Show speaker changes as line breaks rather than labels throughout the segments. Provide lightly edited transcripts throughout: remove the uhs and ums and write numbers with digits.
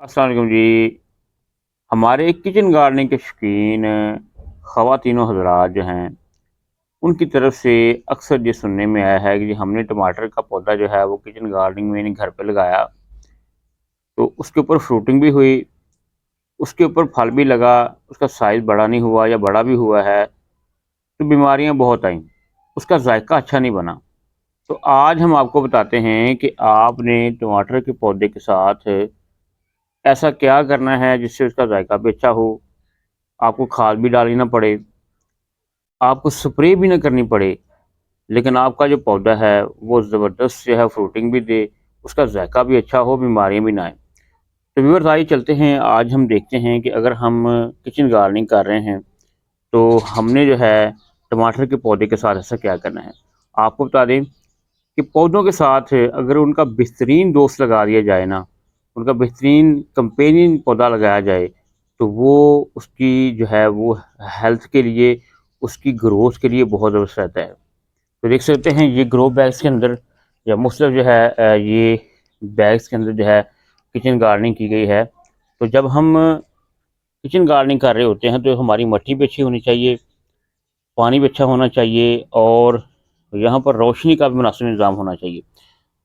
अस्सलाम वालेकुम जी। हमारे किचन गार्डनिंग के शौकीन ख़वातीनो हज़रात जो हैं, उनकी तरफ से अक्सर ये सुनने में आया है कि जी हमने टमाटर का पौधा जो है वो किचन गार्डनिंग में घर पे लगाया, तो उसके ऊपर फ्रूटिंग भी हुई, उसके ऊपर फल भी लगा, उसका साइज़ बड़ा नहीं हुआ या बड़ा भी हुआ है, तो बीमारियाँ बहुत आईं, उसका ज़ायक़ा अच्छा नहीं बना। तो आज हम आपको बताते हैं कि आपने टमाटर के पौधे के साथ ऐसा क्या करना है जिससे उसका ज़ायक़ा भी अच्छा हो, आपको खाद भी डालनी ना पड़े, आपको स्प्रे भी ना करनी पड़े, लेकिन आपका जो पौधा है वो ज़बरदस्त जो है फ्रूटिंग भी दे, उसका ज़ायक़ा भी अच्छा हो, बीमारियाँ भी ना आएँ। तो व्यूअर्स आइए चलते हैं, आज हम देखते हैं कि अगर हम किचन गार्डनिंग कर रहे हैं, तो हमने जो है टमाटर के पौधे के साथ ऐसा क्या करना है। आपको बता दें कि पौधों के साथ अगर उनका बेहतरीन दोस्त लगा दिया जाए ना, उनका बेहतरीन कंपेनियन पौधा लगाया जाए, तो वो उसकी जो है वो हेल्थ के लिए, उसकी ग्रोथ के लिए बहुत ज़बरदस्त रहता है। तो देख सकते हैं ये ग्रो बैग्स के अंदर या मुख्तलिफ जो है ये बैग्स के अंदर जो है किचन गार्डनिंग की गई है। तो जब हम किचन गार्डनिंग कर रहे होते हैं तो हमारी मट्टी भी अच्छी होनी चाहिए, पानी भी अच्छा होना चाहिए और यहाँ पर रोशनी का भी मुनासिब इंतज़ाम होना चाहिए।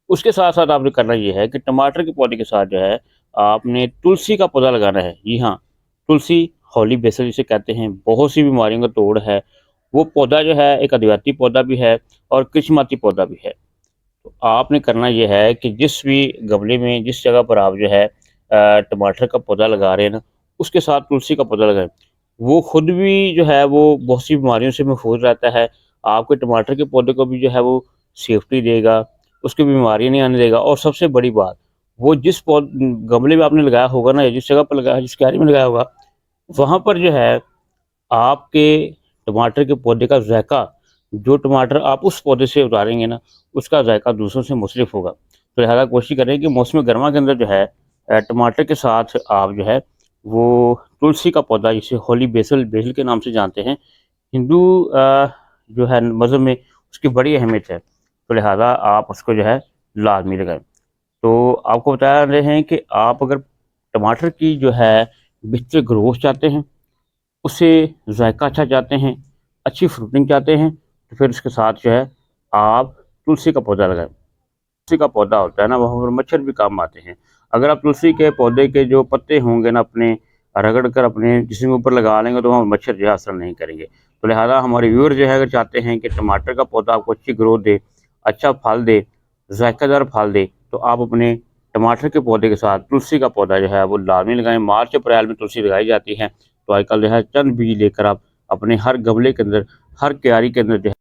उसके साथ-साथ आपने करना ये है कि टमाटर के पौधे के साथ जो है आपने तुलसी का पौधा लगाना है। जी हाँ, तुलसी होली बेसल जिसे कहते हैं, बहुत सी बीमारियों का तोड़ है। वो पौधा जो है एक अद्वितीय पौधा भी है और कृषिमाती पौधा भी है। तो आपने करना ये है कि जिस भी गमले में जिस जगह पर आप जो है टमाटर का पौधा लगा रहे हैं ना, उसके साथ तुलसी का पौधा लगाएँ। वो खुद भी जो है वो बहुत सी बीमारियों से महफूज़ रहता है। आपके टमाटर के पौधे को भी जो है वो सेफ्टी देगा, उसकी बीमारियाँ नहीं आने देगा और सबसे बड़ी बात, वो जिस गमले में आपने लगाया होगा ना या जिस जगह पर लगाया है, जिस क्यारी में लगाया होगा, वहाँ पर जो है आपके टमाटर के पौधे का ज़ायक़ा, जो टमाटर आप उस पौधे से उतारेंगे ना, उसका ज़ायक़ा दूसरों से मुख्तलिफ होगा। तो लिहाज़ा कोशिश करें कि मौसम गर्मा के अंदर जो है टमाटर के साथ आप जो है वो तुलसी का पौधा जिसे होली बेसल बेसल के नाम से जानते हैं, हिंदू जो है मज़हब में उसकी बड़ी अहमियत है। तो लिहाज़ा आप उसको जो है लाज़मी लगाएँ। तो आपको बता रहे हैं कि आप अगर टमाटर की जो है बेहतर ग्रोथ चाहते हैं, उससे ज़ायक़ा अच्छा चाहते हैं, अच्छी फ्रूटिंग चाहते हैं, तो फिर उसके साथ जो है आप तुलसी का पौधा लगाएँ। तुलसी का पौधा होता है ना, वहाँ पर मच्छर भी काम आते हैं। अगर आप तुलसी के पौधे के जो पत्ते होंगे ना अपने रगड़ कर अपने जिस्म के ऊपर लगा लेंगे तो वहाँ मच्छर जो है असर नहीं करेंगे। तो लिहाज़ा हमारे व्यूअर जो है अगर चाहते हैं कि टमाटर का पौधा आपको अच्छी ग्रोथ दे, अच्छा फल दे, ज़ायक़ेदार फल दे, तो आप अपने टमाटर के पौधे के साथ तुलसी का पौधा जो है वो लाज़मी लगाएँ। मार्च अप्रैल में तुलसी लगाई जाती है, तो आजकल जो है चंद बीज लेकर आप अपने हर गमले के अंदर, हर क्यारी के अंदर जो है